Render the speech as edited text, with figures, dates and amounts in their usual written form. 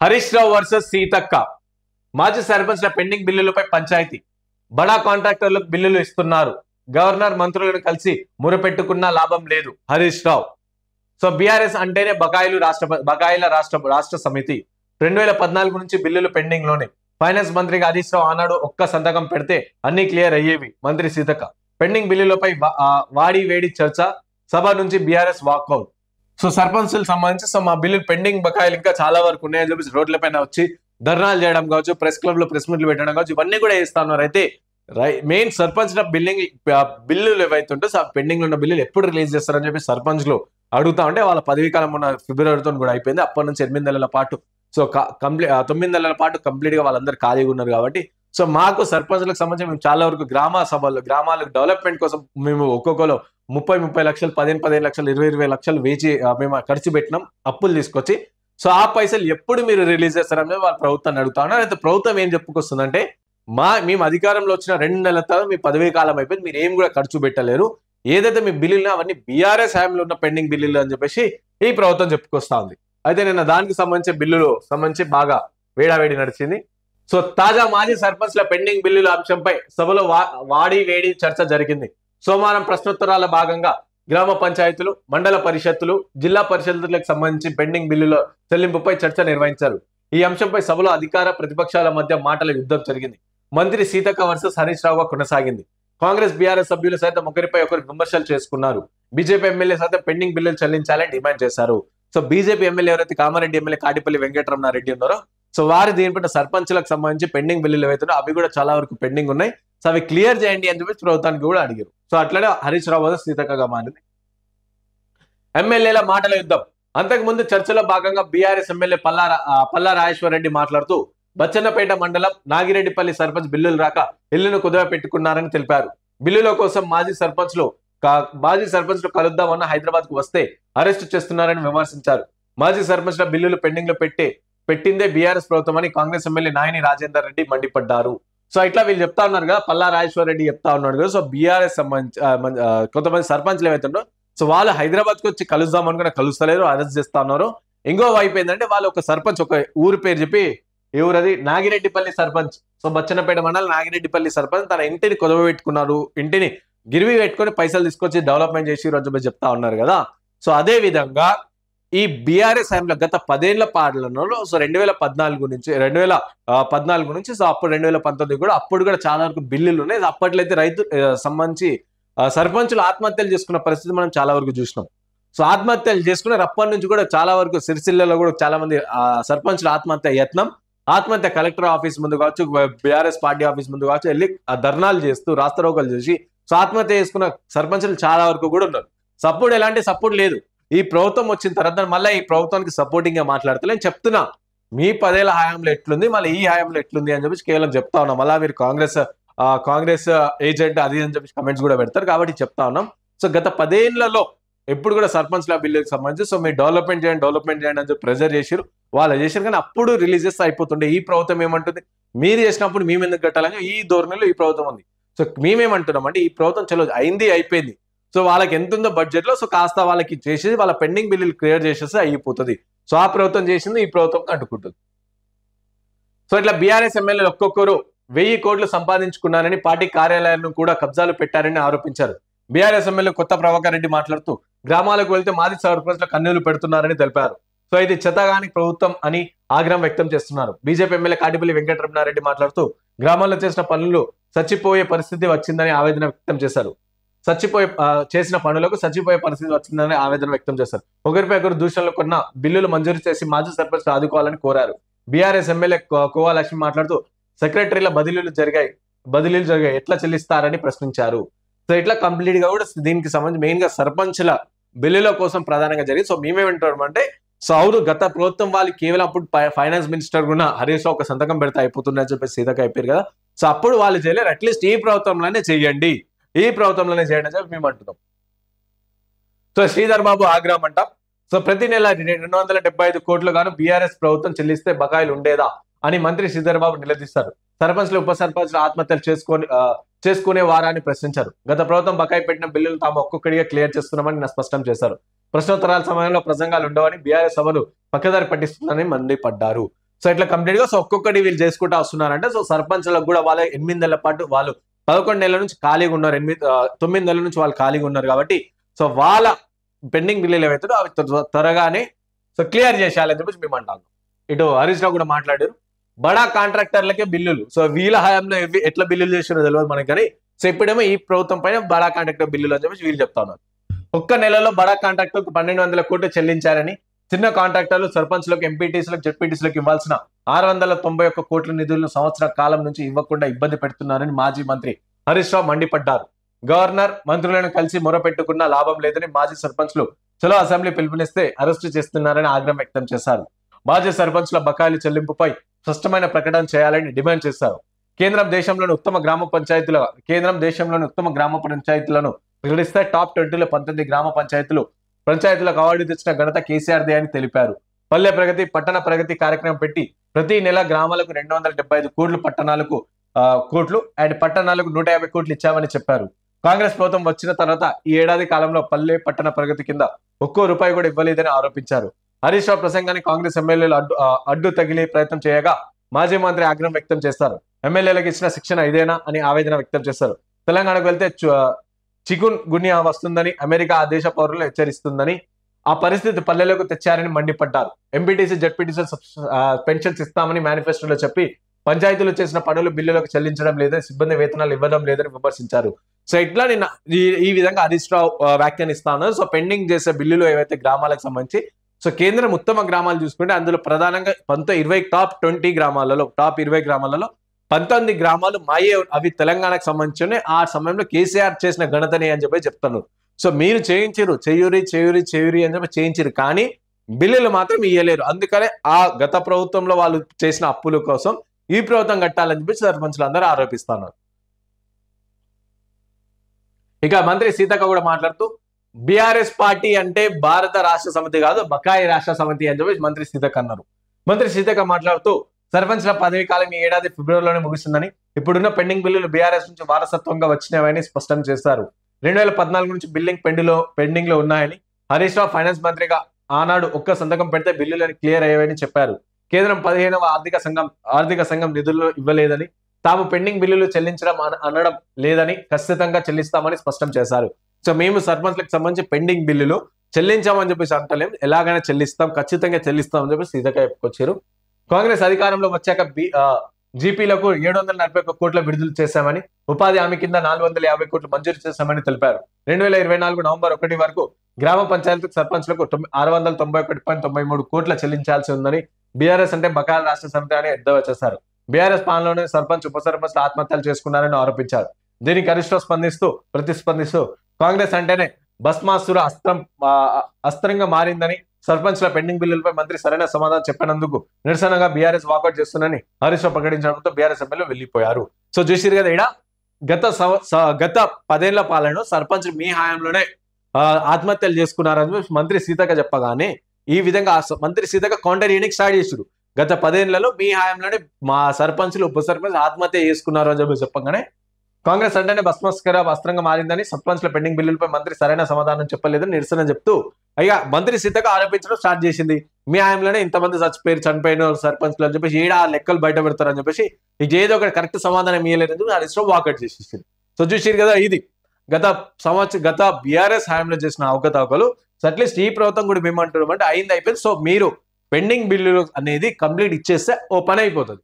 Harish Rao versus Seethakka. మాజీ సర్పంచ్ల pending బిల్లులపై panchayat. బడా కాంట్రాక్టర్లకు బిల్లులు ఇస్తున్నారు. గవర్నర్ మంత్రులను కలిసి మురపెట్టుకున్నా లాభం లేదు. హరీష్ రావు. సో బీఆర్ఎస్ అంటేనే బకాయిల రాష్ట్ర సమితి. 2014 నుంచి బిల్లులు పెండింగ్ లోనే. ఫైనాన్స్ మంత్రిగా హరీష్ రావు ఆనాడు ఒక్క సంతకం పెడితే అన్ని క్లియర్ అయ్యేవి. మంత్రి సీతక్క పెండింగ్ బిల్లులపై వాడి వేడి చర్చ. సభ నుంచి బీఆర్ఎస్ వాకౌట్. సో సర్పంచులకు సంబంధించి మా బిల్లులు పెండింగ్ బకాయిలు ఇంకా చాలా వరకు ఉన్నాయని చెప్పేసి రోడ్లపైన వచ్చి ధర్నాలు చేయడం కావచ్చు, ప్రెస్ క్లబ్ లో ప్రెస్ మీట్లు పెట్టడం కావచ్చు, ఇవన్నీ కూడా చేస్తా ఉన్నారు. అయితే మెయిన్ సర్పంచ్ బిల్లులు ఏవైతుంటే పెండింగ్ లో ఉన్న బిల్లులు ఎప్పుడు రిలీజ్ చేస్తారని చెప్పి సర్పంచ్లు అడుగుతా ఉంటే వాళ్ళ పదవీ కాలం ఉన్న ఫిబ్రవరితో కూడా అయిపోయింది. అప్పటి నుంచి 8 నెలల పాటు సో 9 నెలల పాటు కంప్లీట్ గా వాళ్ళందరూ ఖాళీగా ఉన్నారు. కాబట్టి సో మాకు సర్పంచ్లకు సంబంధించి మేము చాలా వరకు గ్రామాలకు డెవలప్మెంట్ కోసం మేము ఒక్కొక్కరు 30 లక్షలు, 15 లక్షలు, 20 లక్షలు మేము ఖర్చు పెట్టినాం అప్పులు తీసుకొచ్చి. సో ఆ పైసలు ఎప్పుడు మీరు రిలీజ్ చేస్తారని వాళ్ళ ప్రభుత్వాన్ని అడుగుతా ఉన్నారు. అయితే ప్రభుత్వం ఏం చెప్పుకొస్తుందంటే మేము అధికారంలో వచ్చిన 2 నెలల తర్వాత మీ పదవీ కాలం అయిపోయింది, మీరు ఏం కూడా ఖర్చు పెట్టలేరు, ఏదైతే మీ బిల్లులు అవన్నీ బీఆర్ఎస్ హయాంలో ఉన్న పెండింగ్ బిల్లులు అని చెప్పేసి ఈ ప్రభుత్వం చెప్పుకొస్తా ఉంది. అయితే నిన్న దానికి సంబంధించి బాగా వేడావేడి నడిచింది. సో తాజా మాజీ సర్పంచ్ల పెండింగ్ బిల్లుల అంశంపై సభలో వాడి వేడి చర్చ జరిగింది. సోమవారం ప్రశ్నోత్తరాల భాగంగా గ్రామ పంచాయతీలు, మండల పరిషత్తులు, జిల్లా పరిషత్తులకు సంబంధించి పెండింగ్ బిల్లుల చెల్లింపుపై చర్చ నిర్వహించారు. ఈ అంశంపై సభలో అధికార ప్రతిపక్షాల మధ్య మాటల యుద్ధం జరిగింది. మంత్రి సీతక్క వర్సెస్ హరీష్ రావుగా కొనసాగింది. కాంగ్రెస్ బీఆర్ఎస్ సభ్యులు సైతం ఒకరిపై ఒకరు విమర్శలు చేసుకున్నారు. బీజేపీ ఎమ్మెల్యే సైతం పెండింగ్ బిల్లులు చెల్లించాలని డిమాండ్ చేశారు. సో బీజేపీ ఎమ్మెల్యే ఎవరైతే కామారెడ్డి ఎమ్మెల్యే కాటిపల్లి వెంకటరమణారెడ్డి ఉన్నారో సో వారి దీనిపైన సర్పంచ్లకు సంబంధించి పెండింగ్ బిల్లులు ఏవైతున్నాయో అవి కూడా చాలా వరకు పెండింగ్ ఉన్నాయి. సో అవి క్లియర్ చేయండి అని చెప్పి ప్రభుత్వానికి కూడా అడిగారు. సో అట్లనే హరీష్ రావు వద్ద సీతక్కగా మారింది. ఎమ్మెల్యేల మాటల యుద్ధం. అంతకుముందు చర్చలో భాగంగా బీఆర్ఎస్ ఎమ్మెల్యే పల్లా రాజేశ్వర్ రెడ్డి మాట్లాడుతూ బచ్చన్నపేట మండలం నాగిరెడ్డిపల్లి సర్పంచ్ బిల్లులు రాక ఇల్లును కుదవ పెట్టుకున్నారని తెలిపారు. బిల్లుల కోసం మాజీ సర్పంచ్లు కలుద్దామన్న హైదరాబాద్ కు వస్తే అరెస్టు చేస్తున్నారని విమర్శించారు. మాజీ సర్పంచ్ల బిల్లులు పెండింగ్ లో పెట్టిందే బీఆర్ఎస్ ప్రభుత్వం అని కాంగ్రెస్ ఎమ్మెల్యే నాయని రాజేందర్ రెడ్డి మండిపడ్డారు. సో ఇట్లా వీళ్ళు చెప్తా ఉన్నారు కదా, పల్లా రాజేశ్వర్ రెడ్డి చెప్తా ఉన్నాడు కదా. సో బీఆర్ఎస్ సంబంధించి కొంతమంది సర్పంచ్లు ఏవైతుండో సో వాళ్ళు హైదరాబాద్ కు వచ్చి కలుద్దాం అనుకున్న కలుస్తలేరు, అరెస్ట్ చేస్తా ఉన్నారు. ఇంకో వైపు ఏంటంటే వాళ్ళు ఒక సర్పంచ్ ఒక ఊరు పేరు చెప్పి ఎవరది నాగిరెడ్డిపల్లి సర్పంచ్, సో బచ్చన్నపేట మండలం నాగిరెడ్డిపల్లి సర్పంచ్ తన ఇంటిని కుదవ పెట్టుకున్నారు, ఇంటిని గిరివి పెట్టుకొని పైసలు తీసుకొచ్చి డెవలప్మెంట్ చేసి రోజు చెప్తా ఉన్నారు కదా. సో అదే విధంగా ఈ బీఆర్ఎస్ హయాంలో గత 10 ఏళ్ల పాలనలో సో 2014 నుంచి సో అప్పుడు 2019 కూడా అప్పుడు కూడా చాలా వరకు బిల్లులు ఉన్నాయి. అప్పట్లో అయితే రైతు సంబంధించి సర్పంచులు ఆత్మహత్యలు చేసుకున్న పరిస్థితి మనం చాలా వరకు చూసినాం. సో ఆత్మహత్యలు చేసుకున్నారు. అప్పటి నుంచి కూడా చాలా వరకు సిరిసిల్లలో కూడా చాలా మంది సర్పంచులు ఆత్మహత్య కలెక్టర్ ఆఫీస్ ముందు కావచ్చు, బీఆర్ఎస్ పార్టీ ఆఫీస్ ముందు కావచ్చు వెళ్ళి ధర్నాలు చేస్తూ రాస్తారోకలు చేసి సో ఆత్మహత్య చేసుకున్న సర్పంచులు చాలా వరకు కూడా ఉన్నారు. సపోర్ట్ ఎలాంటి సపోర్ట్ లేదు. ఈ ప్రభుత్వం వచ్చిన తర్వాత మళ్ళీ ఈ ప్రభుత్వానికి సపోర్టింగ్ గా మాట్లాడతలే చెప్తున్నా. మీ 10 ఏళ్ల హయాంలో ఎట్లుంది, మళ్ళీ ఈ హయాంలో ఎట్లుంది అని చెప్పి కేవలం చెప్తా ఉన్నాం. మళ్ళీ మీరు కాంగ్రెస్ ఏజెంట్ అది అని చెప్పి కమెంట్స్ కూడా పెడతారు. కాబట్టి చెప్తా ఉన్నాం. సో గత 10 ఏళ్లలో ఎప్పుడు కూడా సర్పంచ్ల బిల్లుకి సంబంధించి సో మీరు డెవలప్మెంట్ చేయండి అని చెప్పి ప్రెజర్ చేసారు, వాళ్ళు చేశారు. కానీ అప్పుడు రిలీజ్ చేస్తే అయిపోతుండే. ఈ ప్రభుత్వం ఏమంటుంది, మీరు చేసినప్పుడు మేము ఎందుకు కట్టాలని ఈ ధోరణిలో ఈ ప్రభుత్వం ఉంది. సో మేమేమంటున్నాం అంటే ఈ ప్రభుత్వం చలో అయిపోయింది. సో వాళ్ళకి ఎంత ఉందో బడ్జెట్ లో సో కాస్త వాళ్ళకి చేసేసి వాళ్ళ పెండింగ్ బిల్లులు క్లియర్ చేసేసి అయిపోతుంది. సో ఆ ప్రభుత్వం చేసింది ఈ ప్రభుత్వం అడ్డుకుంటుంది. సో ఇట్లా బీఆర్ఎస్ ఎమ్మెల్యేలు ఒక్కొక్కరు 1000 కోట్లు సంపాదించుకున్నారని పార్టీ కార్యాలయాలను కూడా కబ్జాలు పెట్టారని ఆరోపించారు. బీఆర్ఎస్ ఎమ్మెల్యే కొత్త ప్రభాకర్ రెడ్డి మాట్లాడుతూ గ్రామాలకు వెళ్తే మాజీ సర్పంచ్ల కన్నులు పెడుతున్నారని తెలిపారు. సో ఇది చెత్తగాని ప్రభుత్వం అని ఆగ్రహం వ్యక్తం చేస్తున్నారు. బీజేపీ ఎమ్మెల్యే కాటిపల్లి వెంకటరమణారెడ్డి మాట్లాడుతూ గ్రామాల్లో చేసిన పనులు చచ్చిపోయే పరిస్థితి వచ్చిందని ఆవేదన వ్యక్తం చేశారు. చేసిన పనులకు చచ్చిపోయే పరిస్థితి వచ్చిందని ఆవేదన వ్యక్తం చేశారు. ఒకరిపై ఒకరు దూషణలు కొన్న బిల్లులు మంజూరు చేసి మాజీ సర్పంచ్ ఆదుకోవాలని కోరారు. బీఆర్ఎస్ ఎమ్మెల్యే కోవాలక్ష్మి మాట్లాడుతూ సెక్రటరీల బదిలీలు జరిగాయి, ఎట్లా చెల్లిస్తారని ప్రశ్నించారు. సో ఇట్లా కంప్లీట్ గా కూడా దీనికి సంబంధించి మెయిన్ గా సర్పంచ్ల బిల్లుల కోసం ప్రధానంగా జరిగింది. సో మేమేమంటాం అంటే సో అవును గత ప్రభుత్వం వాళ్ళు కేవలం అప్పుడు ఫైనాన్స్ మినిస్టర్ కూడా హరీష్ రావు ఒక సంతకం పెడితే అయిపోతుందని చెప్పి సీతక్క అయిపోయారు కదా. సో అప్పుడు వాళ్ళు చేయలేరు, అట్లీస్ట్ ఈ ప్రభుత్వంలోనే చేయండి అని చెప్పి మేము అంటున్నాం. సో శ్రీధర్ బాబు ఆగ్రహం అంటాం. సో ప్రతి నెల 275 కోట్లు గాను బీఆర్ఎస్ ప్రభుత్వం చెల్లిస్తే బకాయిలు ఉండేదా అని మంత్రి శ్రీధర్ బాబు నిలదీస్తారు. సర్పంచ్లు ఉప సర్పంచ్లు ఆత్మహత్యలు చేసుకునే వారాన్ని ప్రశ్నించారు. గత ప్రభుత్వం బకాయి పెట్టిన బిల్లులు తాము ఒక్కొక్కడిగా క్లియర్ చేస్తున్నామని స్పష్టం చేశారు. ప్రశ్నోత్తరాల సమయంలో ప్రసంగాలు ఉండవని బీఆర్ఎస్ సభలు పక్కదారి పట్టిస్తుందని మండిపడ్డారు. సో ఇట్లా కంప్లీట్ గా సో ఒక్కొక్కటి వీళ్ళు చేసుకుంటా వస్తున్నారంటే సో సర్పంచ్లకు కూడా వాళ్ళ 8 నెలల పాటు వాళ్ళు 11 నెలల నుంచి ఖాళీగా ఉన్నారు, 9 నెలల నుంచి వాళ్ళు ఖాళీగా ఉన్నారు కాబట్టి సో వాళ్ళ పెండింగ్ బిల్లులు ఏవైతే అవి త్వరగానే సో క్లియర్ చేసేయాలని చెప్పేసి మేము అంటాము. ఇటు హరీష్ రావు కూడా మాట్లాడారు, బడా కాంట్రాక్టర్లకే బిల్లులు. సో వీళ్ళ హయాంలో ఎట్లా బిల్లులు చేసినో తెలియదు మనకి, కానీ సో ఇప్పుడేమో ఈ ప్రభుత్వం పైన బడా కాంట్రాక్టర్ బిల్లులు అని చెప్పేసి వీళ్ళు చెప్తా ఉన్నారు. ఒక్క నెలలో బడా కాంట్రాక్టర్కు 1200 కోట్లు చెల్లించారని, చిన్న కాంట్రాక్టర్లు సర్పంచ్లకు, ఎంపీటీసీలకు, జెడ్పీటీసీలకు ఇవ్వాల్సిన 691 కోట్ల నిధులను సంవత్సర కాలం నుంచి ఇవ్వకుండా ఇబ్బంది పెడుతున్నారని మాజీ మంత్రి హరీష్ రావు మండిపడ్డారు. గవర్నర్ మంత్రులను కలిసి మొరపెట్టుకున్నా లాభం లేదని మాజీ సర్పంచ్లు చలో అసెంబ్లీ పిలుపునిస్తే అరెస్టు చేస్తున్నారని ఆగ్రహం వ్యక్తం చేశారు. మాజీ సర్పంచ్ల బకాయిల చెల్లింపుపై స్పష్టమైన ప్రకటన చేయాలని డిమాండ్ చేశారు. కేంద్రం దేశంలోని ఉత్తమ గ్రామ పంచాయతీలను ప్రకటిస్తే టాప్ 20లో 19 గ్రామ పంచాయతీలకు అవార్డు తెచ్చిన ఘనత కేసీఆర్దే అని తెలిపారు. పల్లె ప్రగతి, పట్టణ ప్రగతి కార్యక్రమం పెట్టి ప్రతి నెల గ్రామాలకు 275 కోట్లు అండ్ పట్టణాలకు 150 కోట్లు ఇచ్చామని చెప్పారు. కాంగ్రెస్ ప్రభుత్వం వచ్చిన తర్వాత ఈ ఏడాది కాలంలో పల్లె పట్టణ ప్రగతి కింద ఒక్కో రూపాయి కూడా ఇవ్వలేదని ఆరోపించారు. హరీష్ రావు ప్రసంగాన్ని కాంగ్రెస్ ఎమ్మెల్యేలు అడ్డు తగిలే ప్రయత్నం చేయగా మాజీ మంత్రి ఆగ్రహం వ్యక్తం చేస్తారు. ఎమ్మెల్యేలకు ఇచ్చిన శిక్షణ ఇదేనా అని ఆవేదన వ్యక్తం చేస్తారు. తెలంగాణకు వెళ్తే చికున్ గున్యా వస్తుందని అమెరికా ఆ దేశ పౌరులు హెచ్చరిస్తుందని, ఆ పరిస్థితి పల్లెలకు తెచ్చారని మండిపడ్డారు. ఎంపీటీసీ, జెడ్పీటీసీ పెన్షన్స్ ఇస్తామని మేనిఫెస్టోలో చెప్పి పంచాయతీలు చేసిన పనులు బిల్లులకు చెల్లించడం లేదని, సిబ్బంది వేతనాలు ఇవ్వడం లేదని విమర్శించారు. సో ఇట్లా నిన్న ఈ విధంగా హరీష్ రావు వ్యాఖ్యానిస్తాను. సో పెండింగ్ చేసే బిల్లులు ఏవైతే గ్రామాలకు సంబంధించి సో కేంద్రం ఉత్తమ గ్రామాలు చూసుకుంటే అందులో ప్రధానంగా టాప్ 20 గ్రామాలలో 19 గ్రామాలు మాయే, అవి తెలంగాణకు సంబంధించిన ఆ సమయంలో కేసీఆర్ చేసిన ఘనతనే అని చెప్పి చెప్తాను. సో మీరు చేయించారు, చేయూరి అని చెప్పి చేయించారు, కానీ బిల్లులు మాత్రం ఇయ్యలేరు. అందుకనే ఆ గత ప్రభుత్వంలో వాళ్ళు చేసిన అప్పుల కోసం ఈ ప్రభుత్వం కట్టాలని చెప్పి సర్పంచులు అందరూ ఆరోపిస్తున్నారు. ఇక మంత్రి సీతక్క కూడా మాట్లాడుతూ బీఆర్ఎస్ పార్టీ అంటే భారత రాష్ట్ర సమితి కాదు, బకాయి రాష్ట్ర సమితి అని చెప్పి మంత్రి సీతక్క అన్నారు. మంత్రి సీతక్క మాట్లాడుతూ సర్పంచ్ల పదవి కాలం ఈ ఏడాది ఫిబ్రవరిలోనే ముగిసిందని, ఇప్పుడున్న పెండింగ్ బిల్లులు బీఆర్ఎస్ నుంచి వారసత్వంగా వచ్చినవని స్పష్టం చేశారు. 2014 నుంచి పెండింగ్ లో ఉన్నాయని, హరీష్ రావు ఫైనాన్స్ మంత్రిగా ఆనాడు ఒక్క సంతకం పెడితే బిల్లులను క్లియర్ అయ్యాయని చెప్పారు. కేంద్రం 15వ ఆర్థిక సంఘం నిధులు ఇవ్వలేదని, తాము పెండింగ్ బిల్లులు చెల్లించడం అనడం లేదని, ఖచ్చితంగా చెల్లిస్తామని స్పష్టం చేశారు. సో మేము సర్పంచ్లకు సంబంధించి పెండింగ్ బిల్లులు చెల్లించామని చెప్పేసి అంటలేం, ఎలాగైనా చెల్లిస్తాం, ఖచ్చితంగా చెల్లిస్తామని చెప్పి సీతక్క చెప్పుకొచ్చారు. కాంగ్రెస్ అధికారంలో వచ్చాక జీపీలకు 741 కోట్ల విడుదల చేశామని, ఉపాధి హామీ కింద 450 కోట్లు మంజూరు చేశామని తెలిపారు. 2024 నవంబర్ 1 వరకు గ్రామ పంచాయతీలకు సర్పంచ్లకు 691.93 కోట్ల చెల్లించాల్సి ఉందని, బీఆర్ఎస్ అంటే బకాయిల రాష్ట్ర సమితి అని ఎద్దేవా చేశారు. బీఆర్ఎస్ పాలనలోనే సర్పంచ్, ఉప సర్పంచ్లు ఆత్మహత్యలు చేసుకున్నారని ఆరోపించారు. దీనికి హరీష్ రావు ప్రతిస్పందిస్తూ కాంగ్రెస్ అంటేనే భస్మాసుర అస్త్రంగా మారిందని, సర్పంచ్ల పెండింగ్ బిల్లులపై మంత్రి సరైన సమాధానం చెప్పినందుకు నిరసనగా బీఆర్ఎస్ వాకౌట్ చేస్తుందని హరీష్ రావు ప్రకటించడంతో బీఆర్ఎస్ ఎమ్మెల్యే వెళ్లిపోయారు. సో చూసిరు కదా, ఇక్కడ గత 10 ఏళ్ల పాలనలో సర్పంచ్ మీ హయాంలోనే ఆత్మహత్యలు చేసుకున్నారని మంత్రి సీతక్క చెప్పగానే ఈ విధంగా మంత్రి సీతక్క కౌంటర్ యూనిక్ స్టార్ట్ చేసారు. గత 10 ఏళ్లలో మీ హయాంలోనే మా సర్పంచ్లు, ఉప సర్పంచ్ ఆత్మహత్య చేసుకున్నారు అని చెప్పి చెప్పగానే కాంగ్రెస్ అంటేనే భస్మాసుర అస్త్రంగా మారిందని, సర్పంచ్ల పెండింగ్ బిల్లులపై మంత్రి సరైన సమాధానం చెప్పలేదని నిరసన చెప్తూ అయ్యా మంత్రి సీతక్క ఆరోపించడం స్టార్ట్ చేసింది. మీ హయాంలోనే ఇంతమంది చనిపోయిన సర్పంచ్లు అని చెప్పేసి ఏడా లెక్కలు బయట పెడతారని చెప్పేసి ఇక ఏదో ఒక కరెక్ట్ సమాధానం ఇవ్వలేదని చెప్పి హరీష్ రావు వాకౌట్ చేసేసింది. సో చూసారు కదా, ఇది గత బీఆర్ఎస్ హయాంలో చేసిన అవకతవకలు. సో అట్లీస్ట్ ఈ ప్రభుత్వం కూడా మేమంటున్నాం అంటే అయిపోయింది. సో మీరు పెండింగ్ బిల్లులు అనేది కంప్లీట్ ఇచ్చేస్తే ఓ పని అయిపోతుంది.